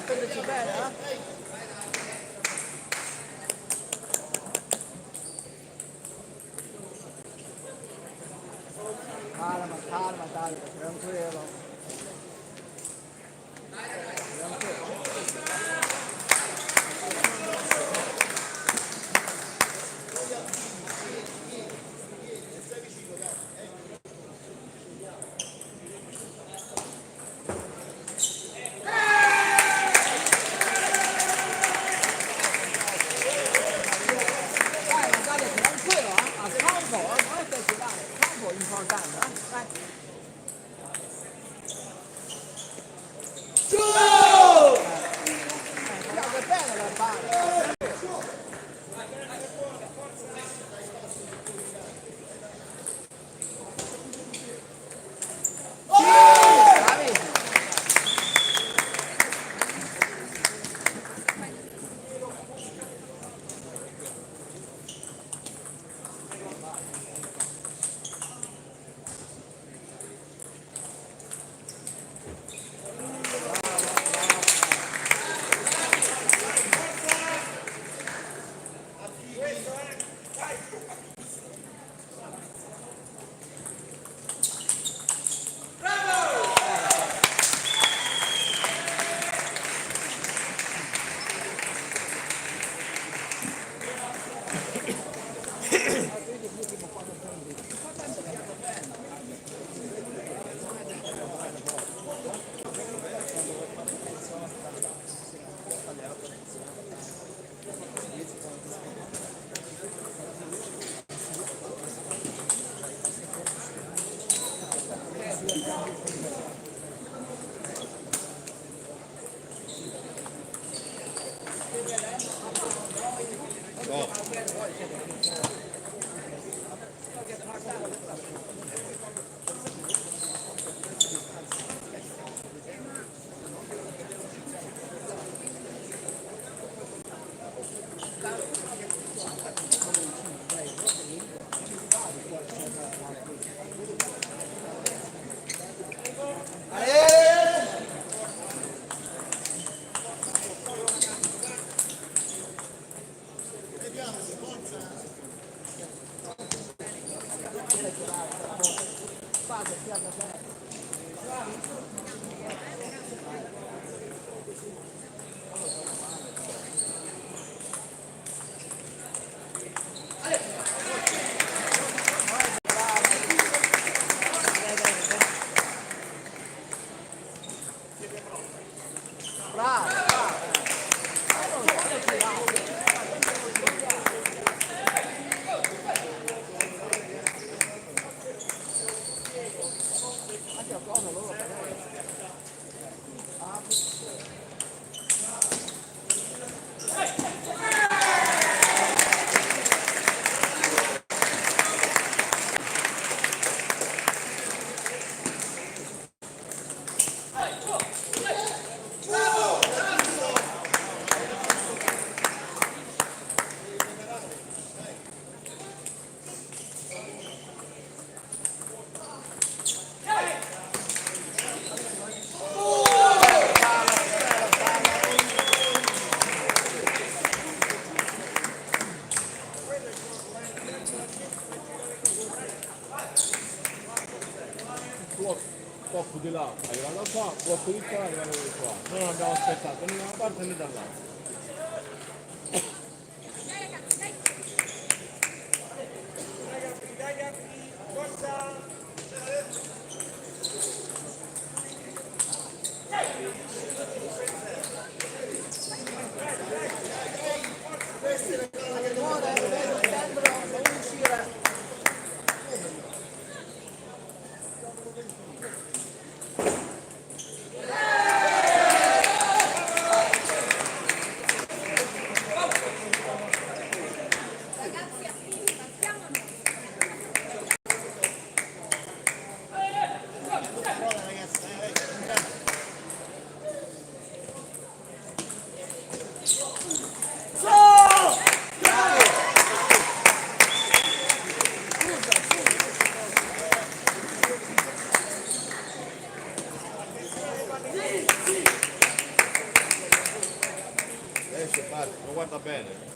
Prenderci bene, eh? Calma, dai, tranquillo. Importante, eh? Guardate bene la palla. Anche a cosa loro però. blocco di là, arriva da qua, blocco di qua, arriva da qua. Non abbiamo aspettato né da una parte né dall'altra. Muore, vedo il membro, non uscire. Esce, parte, lo guarda bene.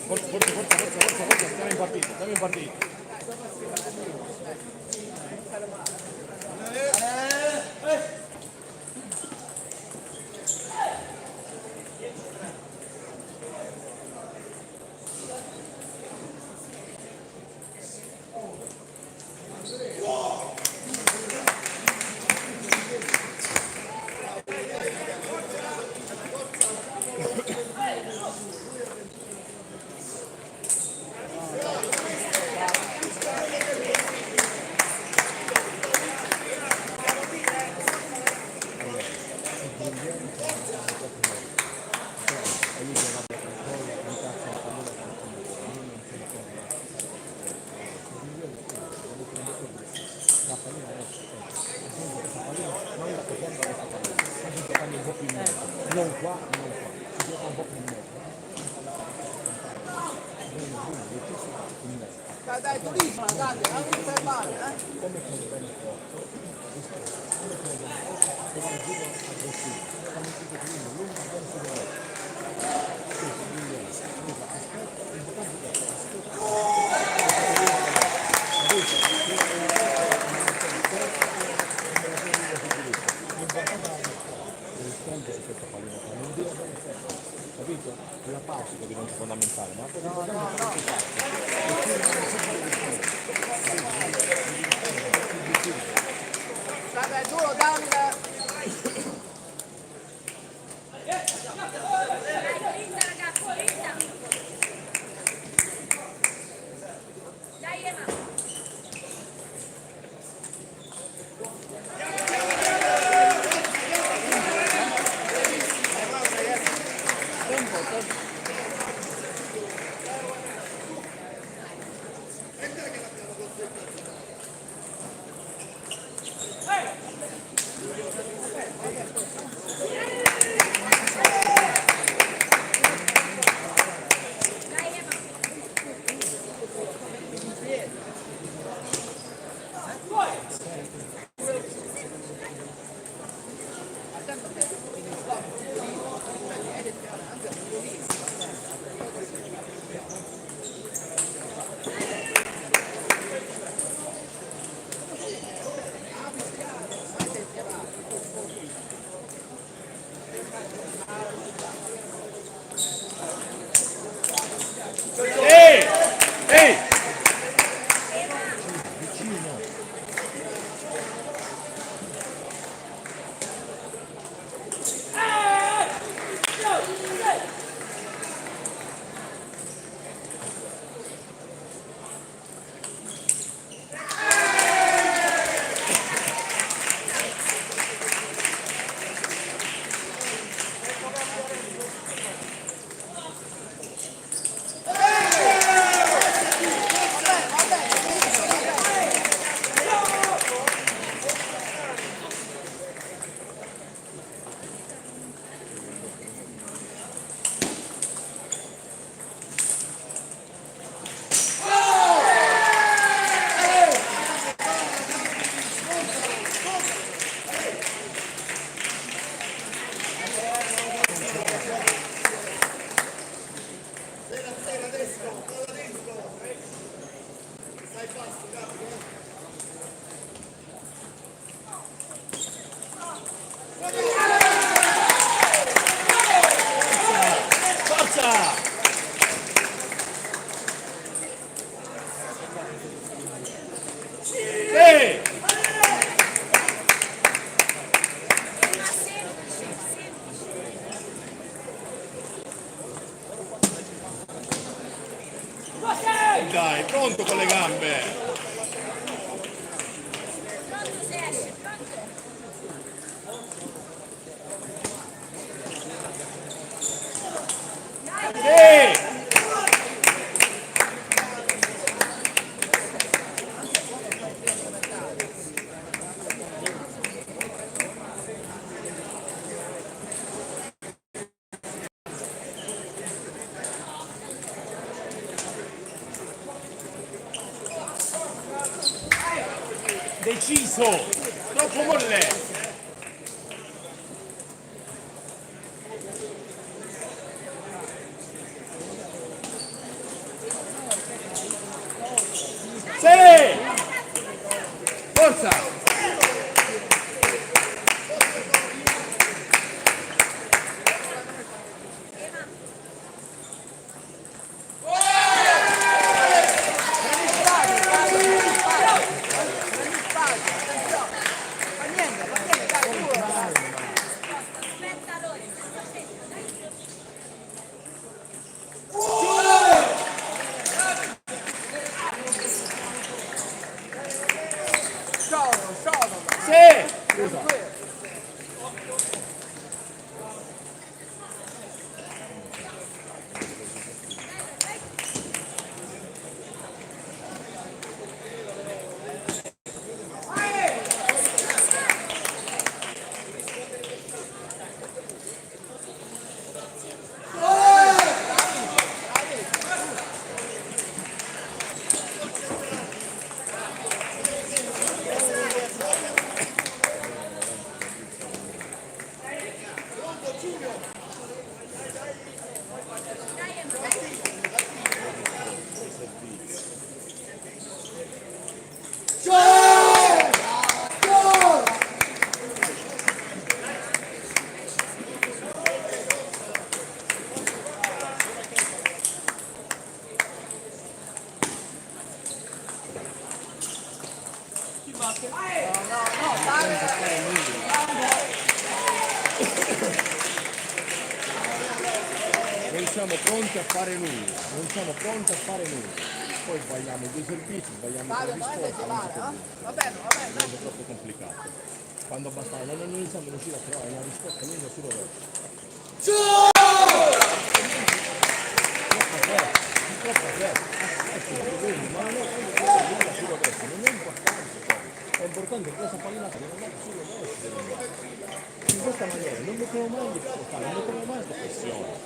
Forza, stiamo in partita. Non qua, si gioca un po' più in mezzo. Dai, turismo, dai, anche per male, Come sono bene forte, come sono bene forte, come il giro aggressivo, fanno tutto prima, lungo, bene su destra. Questo, quindi, scusa, aspetta, l'importante è capito? La pausa che diventa fondamentale, ma dai, tu, dai. tutto con le gambe. Sì! Deciso! Troppo molle! Sì! Forza! Ma niente, dai, due. Sono. Sì! Tranquillo. No, Non siamo pronti a fare nulla, non siamo pronti a fare nulla. Poi sbagliamo due servizi, sbagliamo Fabio, tre non è risposte, non male, c'è problema. Va bene, dai. È troppo complicato. Quando basta, non siamo riusciti a trovare una risposta lunga solo adesso. Troppo adesso. Ma non è lunga solo adesso, non è importante poi. È importante che questa pallina non andata solo adesso. In questa maniera non mettiamo mai in difficoltà, non mettiamo mai sotto pressione.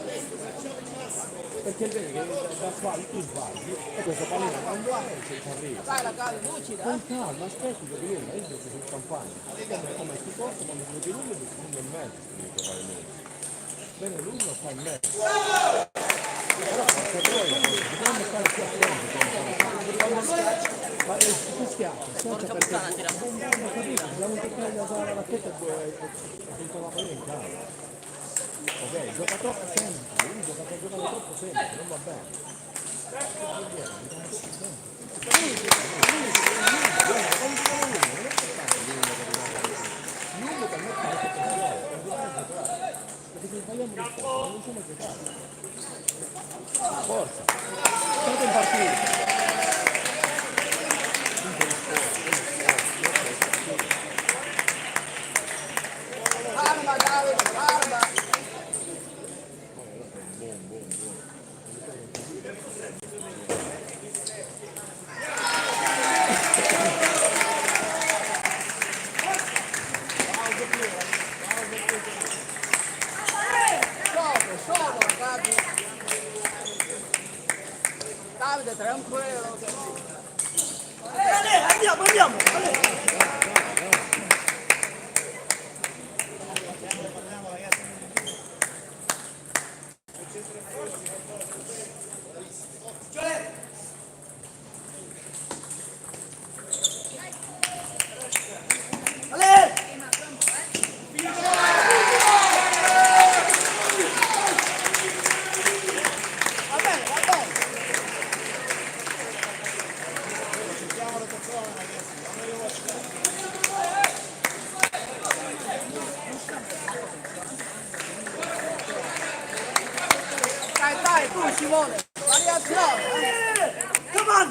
Perché vedi che da sbagli tu sbagli e questa pallina quando esce ci arriva. Dai, la casa lucida. Con calma, aspetti che lui ma io sul campagna. Come ti corso quando mi vedi lungo di secondo e mezzo devi fare lui. Bene lui lo fa in mezzo. Però se poi dobbiamo stare più attenti ma si schiaccia perché non capito, dobbiamo toccare la racchetta dentro la pallina in casa. Ok, gioca troppo semplice, lui gioca troppo semplice, non va bene. Lungo per mettere la pressione, perché se sbagliamo risposta non riusciamo a giocare. Forza, state in partita. Calma, Davide, calma. Solo, Davide. Davide, tranquillo. Andiamo. Va bene. Dai, tu Simone, variazione. Come on!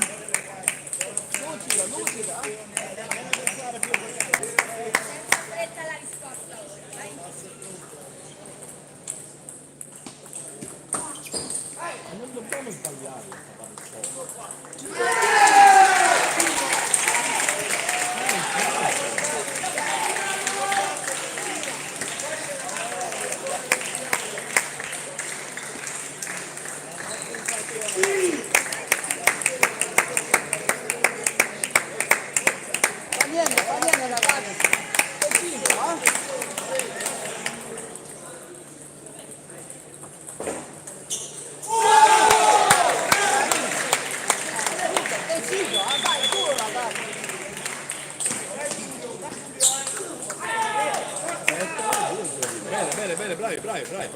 ragazzi. Deciso, deciso, dai, tu ragazzi. Bene, bene, bravi, bravi, bravi.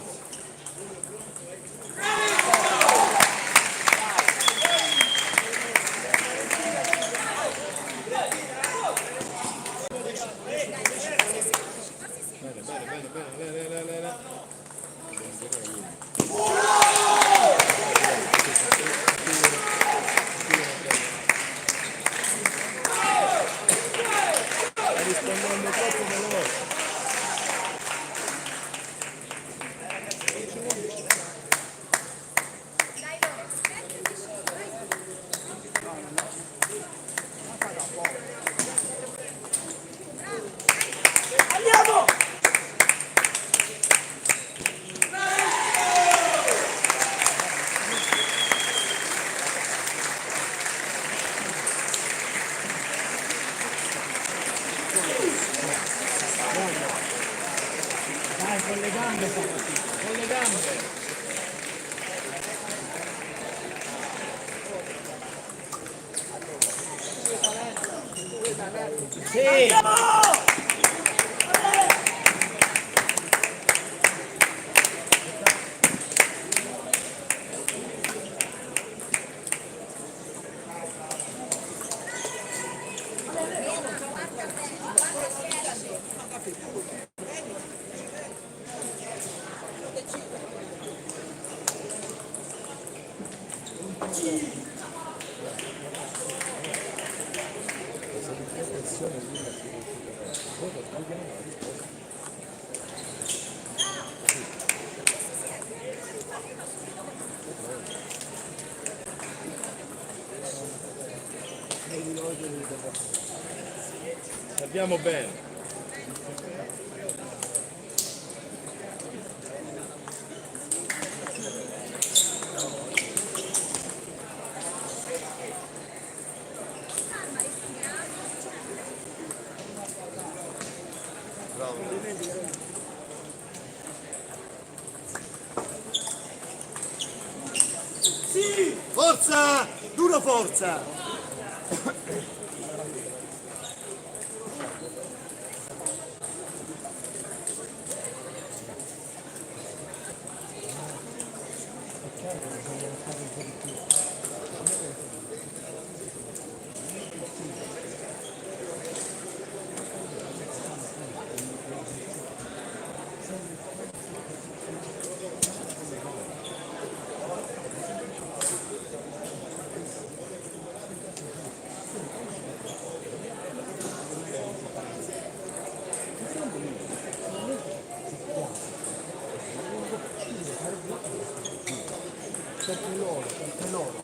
Stai rispondendo troppo veloce. Andiamo! Dai, con le gambe fa fatica, con le gambe. Sì! Andiamo bene. Sì! Forza! Duro forza! Perché loro.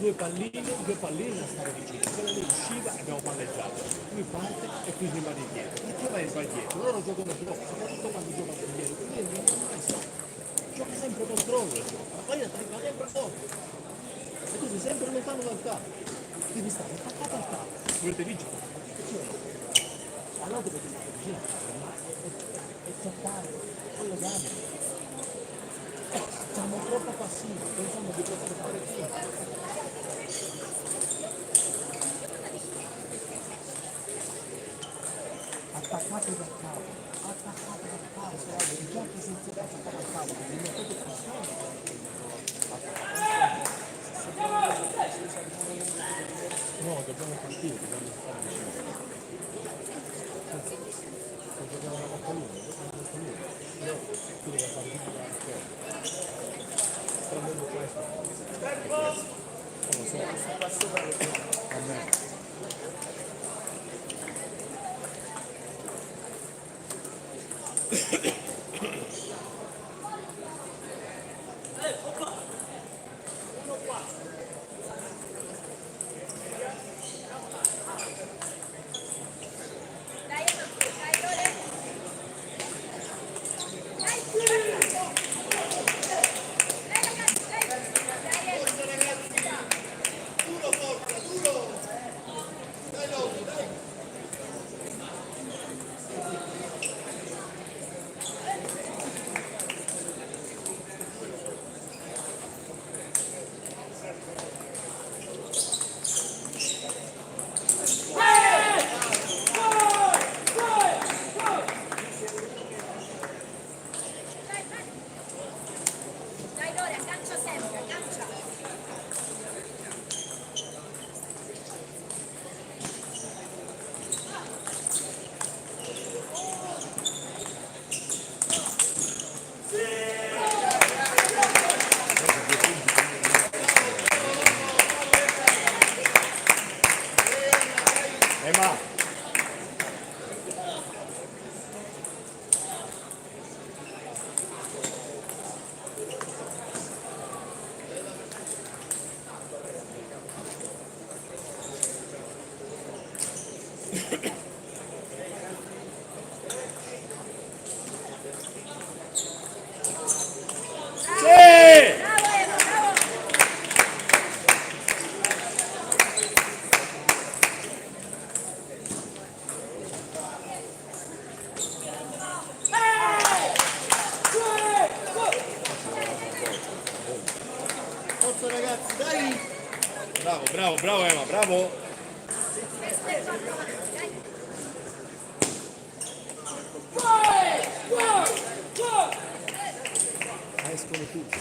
due palline a stare vicino, quella lì usciva e abbiamo palleggiato, lui parte e qui rimane dietro, perché vai dietro, loro giocano troppo, soprattutto quando giocano dietro, quindi non è mai stato, gioca sempre controllo, la palla arriva sempre sotto, e tu sei sempre lontano dal campo, devi stare attaccato al campo, volete vincere, allora dovete stare vicino, e cercare, con le gambe. Siamo troppo passivi, pensiamo di poter fare tutto. Attaccate dal cavo, guarda, il gioco senza attaccare al cavo, perché non mettete passione. No, dobbiamo partire, dobbiamo stare vicino. Se giochiamo una volta l'uno, no, tu devi fare tutto da scuola. Prendendo questo. Non lo so. Va bene. Dai Lore, aggancia sempre, aggancia. Emma. Sì! Bravo Emo, bravo. Forza ragazzi, dai! Bravo, bravo, bravo Emma, bravo. Aspetta, dai. Escono tutti.